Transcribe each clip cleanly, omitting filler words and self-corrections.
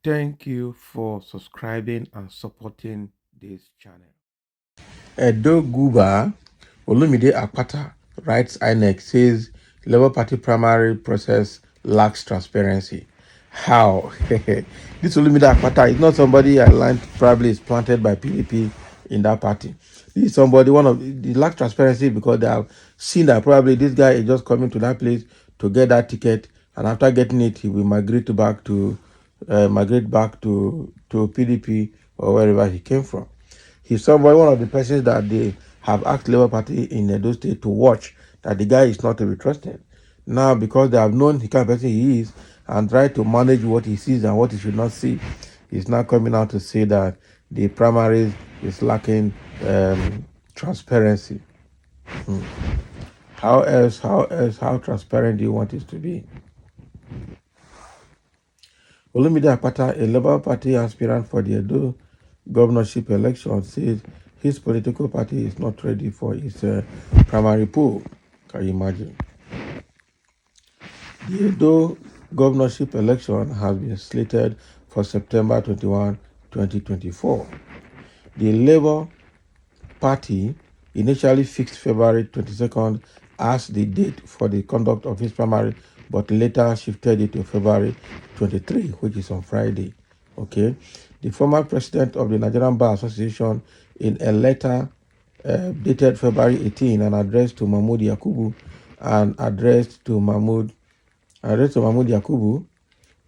Thank you for subscribing and supporting this channel. Edo Guber, Olumide Akpata writes INEC says Labour Party primary process lacks transparency. How? This Olumide Akpata is not somebody I learned probably is planted by PDP in that party. This is somebody, one of the lack transparency because they have seen that probably this guy is just coming to that place to get that ticket, and after getting it, he will migrate back to PDP or wherever he came from. He's somebody, one of the persons that they have asked Labour Party in Edo State to watch, that the guy is not to be trusted. Now, because they have known the kind of person he is and try to manage what he sees and what he should not see, he's now coming out to say that the primaries is lacking transparency. How transparent do you want it to be? Olumide Akpata, a Labour Party aspirant for the Edo governorship election, says his political party is not ready for its primary poll. Can you imagine? The Edo governorship election has been slated for September 21, 2024. The Labour Party initially fixed February 22nd as the date for the conduct of his primary, but later shifted it to February 23, which is on Friday. Okay. The former president of the Nigerian Bar Association, in a letter dated February 18 and addressed to Mahmoud Yakubu and addressed to Mahmoud Yakubu,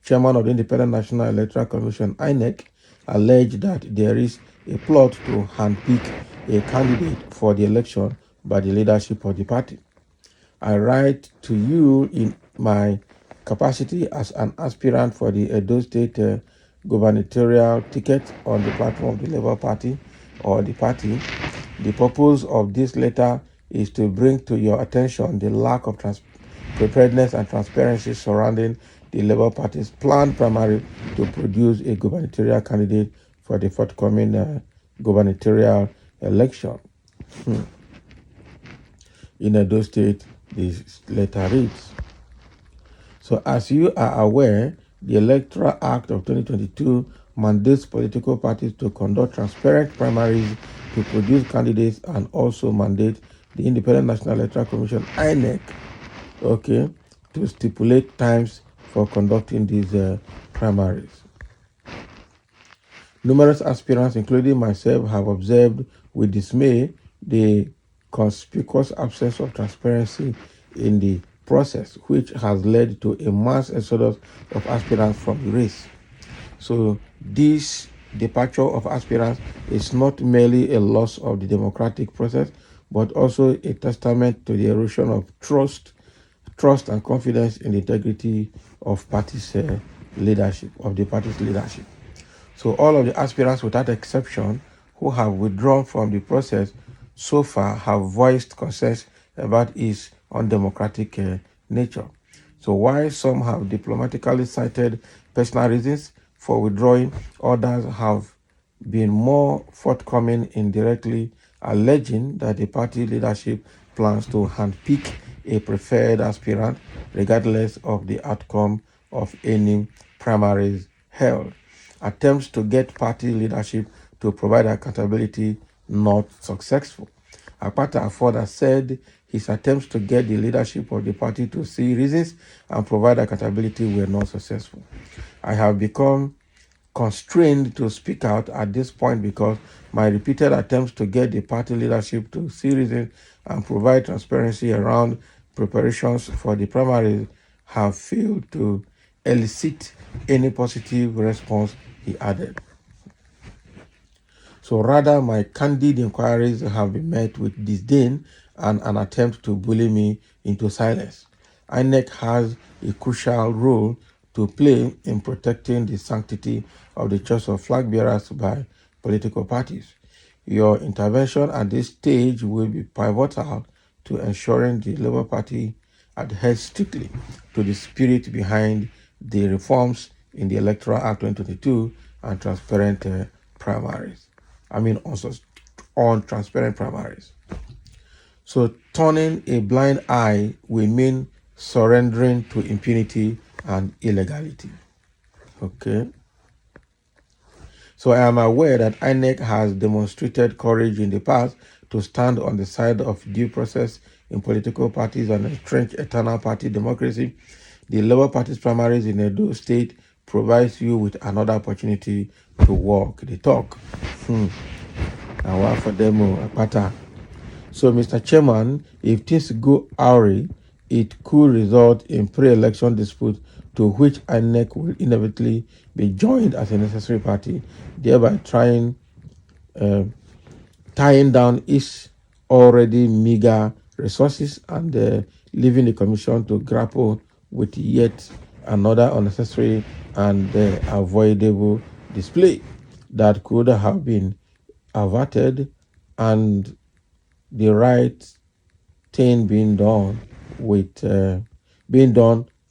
chairman of the Independent National Electoral Commission, INEC, alleged that there is a plot to handpick a candidate for the election by the leadership of the party. I write to you in my capacity as an aspirant for the Edo State gubernatorial ticket on the platform of the Labour Party or the party. The purpose of this letter is to bring to your attention the lack of preparedness and transparency surrounding the Labour Party's planned primary to produce a gubernatorial candidate for the forthcoming gubernatorial election. In Edo State, this letter reads, so as you are aware, the Electoral Act of 2022 mandates political parties to conduct transparent primaries to produce candidates and also mandate the Independent National Electoral Commission, INEC, okay, to stipulate times for conducting these primaries. Numerous aspirants, including myself, have observed with dismay the conspicuous absence of transparency in the process, which has led to a mass exodus of aspirants from the race. So this departure of aspirants is not merely a loss of the democratic process, but also a testament to the erosion of trust and confidence in the integrity of party's leadership, of the party's leadership. So all of the aspirants, without exception, who have withdrawn from the process so far have voiced concerns about its undemocratic nature. So while some have diplomatically cited personal reasons for withdrawing, others have been more forthcoming indirectly alleging that the party leadership plans to handpick a preferred aspirant regardless of the outcome of any primaries held. Attempts to get party leadership to provide accountability not successful. Akpata further said his attempts to get the leadership of the party to see reasons and provide accountability were not successful. I have become constrained to speak out at this point because my repeated attempts to get the party leadership to see reasons and provide transparency around preparations for the primaries have failed to elicit any positive response, he added. So rather, my candid inquiries have been met with disdain and an attempt to bully me into silence. INEC has a crucial role to play in protecting the sanctity of the choice of flag bearers by political parties. Your intervention at this stage will be pivotal to ensuring the Labour Party adheres strictly to the spirit behind the reforms in the Electoral Act 2022 and transparent primaries. Also on transparent primaries. So turning a blind eye will mean surrendering to impunity and illegality. Okay. So I am aware that INEC has demonstrated courage in the past to stand on the side of due process in political parties and entrench eternal party democracy. The Labour Party's primaries in Edo State provides you with another opportunity to walk the talk. And one for them, Akpata. So, Mr. Chairman, if things go awry, it could result in pre-election dispute to which INEC will inevitably be joined as a necessary party, thereby tying down its already meager resources and leaving the Commission to grapple with yet another unnecessary and avoidable display that could have been averted and the right thing being done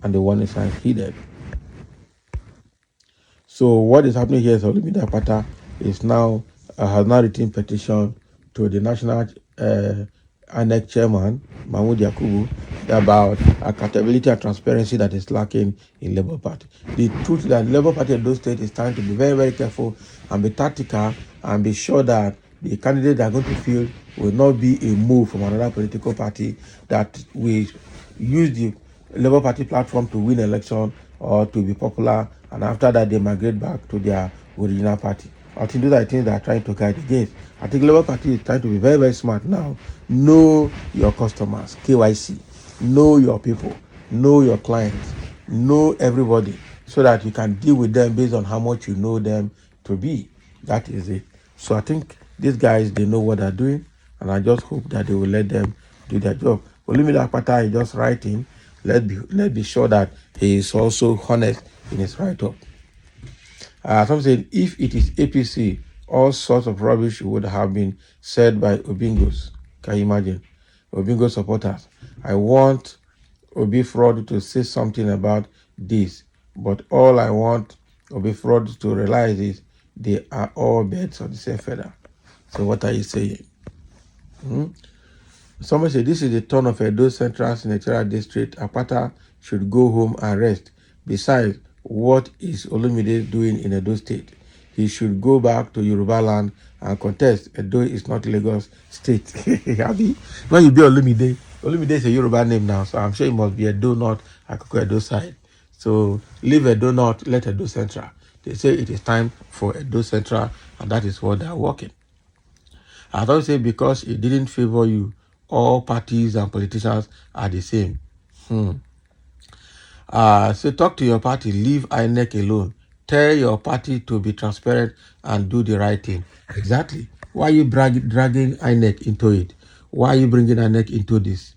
and the one is unheeded. So what is happening here is Olumide Akpata is now has now written petition to the national INEC chairman Mahmood Yakubu about accountability and transparency that is lacking in Labour Party. The truth is that the Labour Party in those states is trying to be very, very careful and be tactical and be sure that the candidate they are going to field will not be a move from another political party that will use the Labour Party platform to win election or to be popular, and after that they migrate back to their original party. I think those are things they are trying to guide against. I think Labour Party is trying to be very, very smart now. Know your customers, KYC. Know your people. Know your clients. Know everybody so that you can deal with them based on how much you know them to be. That is it. So I think these guys, they know what they're doing, and I just hope that they will let them do their job. Olumide Akpata is just writing. Let's be sure that he is also honest in his write-up. Some said if it is APC, all sorts of rubbish would have been said by Obingos. Can you imagine? Obingo supporters. I want Obi Fraud to say something about this, but all I want Obi Fraud to realize is they are all birds of the same feather. So what are you saying? Somebody said this is the turn of Edo Central Senatorial District. Akpata should go home and rest. Besides, what is Olumide doing in Edo State? He should go back to Yoruba land and contest. Edo is not Lagos State. Abi, when you be Olumide is a Yoruba name now, so I'm sure it must be Edo North, Akoko Edo side. So leave Edo North, let Edo Central. They say it is time for Edo Central, and that is what they are working. I thought say because it didn't favor you, all parties and politicians are the same. So talk to your party, leave INEC alone. Tell your party to be transparent and do the right thing. Exactly. Why are you dragging INEC into it? Why are you bringing INEC into this?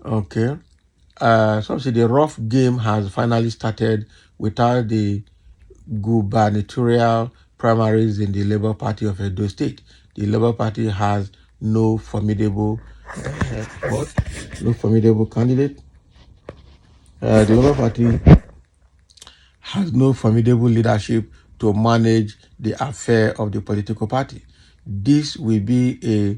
Okay. Some say the rough game has finally started without the gubernatorial primaries in the Labour Party of Edo State. The Labour Party has no formidable candidate. The Labour Party has no formidable leadership to manage the affair of the political party. This will be a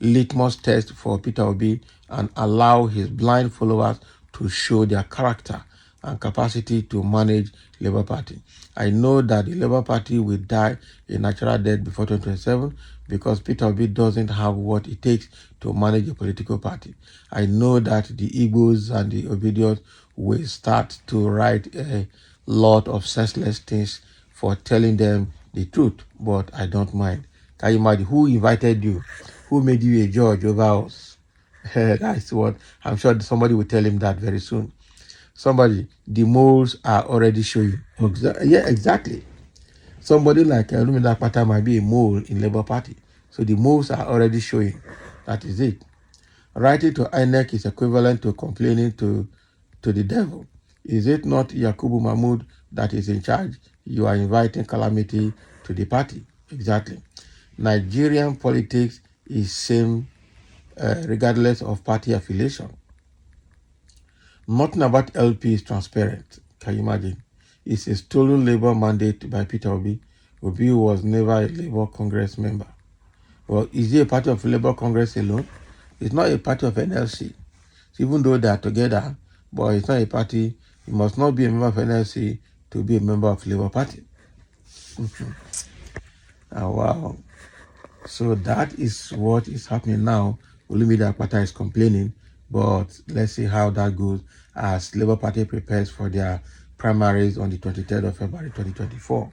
litmus test for Peter Obi and allow his blind followers to show their character and capacity to manage Labour Party. I know that the Labour Party will die a natural death before 2027 because Peter Obi doesn't have what it takes to manage a political party. I know that the Igbos and the Obidios will start to write a lot of senseless things for telling them the truth, but I don't mind. Can you imagine who invited you? Who made you a judge over us? That's what I'm sure somebody will tell him that very soon. Somebody, the moles are already showing. Yeah, exactly. Somebody like Olumide Akpata might be a mole in Labour Party. So the moles are already showing. That is it. Writing to INEC is equivalent to complaining to the devil. Is it not Yakubu Mahmood that is in charge? You are inviting calamity to the party. Exactly. Nigerian politics is same regardless of party affiliation. Nothing about LP is transparent. Can you imagine? It's a stolen Labour mandate by Peter Obi. Obi was never a Labour Congress member. Well, is he a party of Labour Congress alone? It's not a party of NLC. So even though they are together, but it's not a party. You must not be a member of NLC to be a member of Labour Party. Wow. So that is what is happening now. Olumide Akpata is complaining, but let's see how that goes as Labour Party prepares for their primaries on the 23rd of February 2024.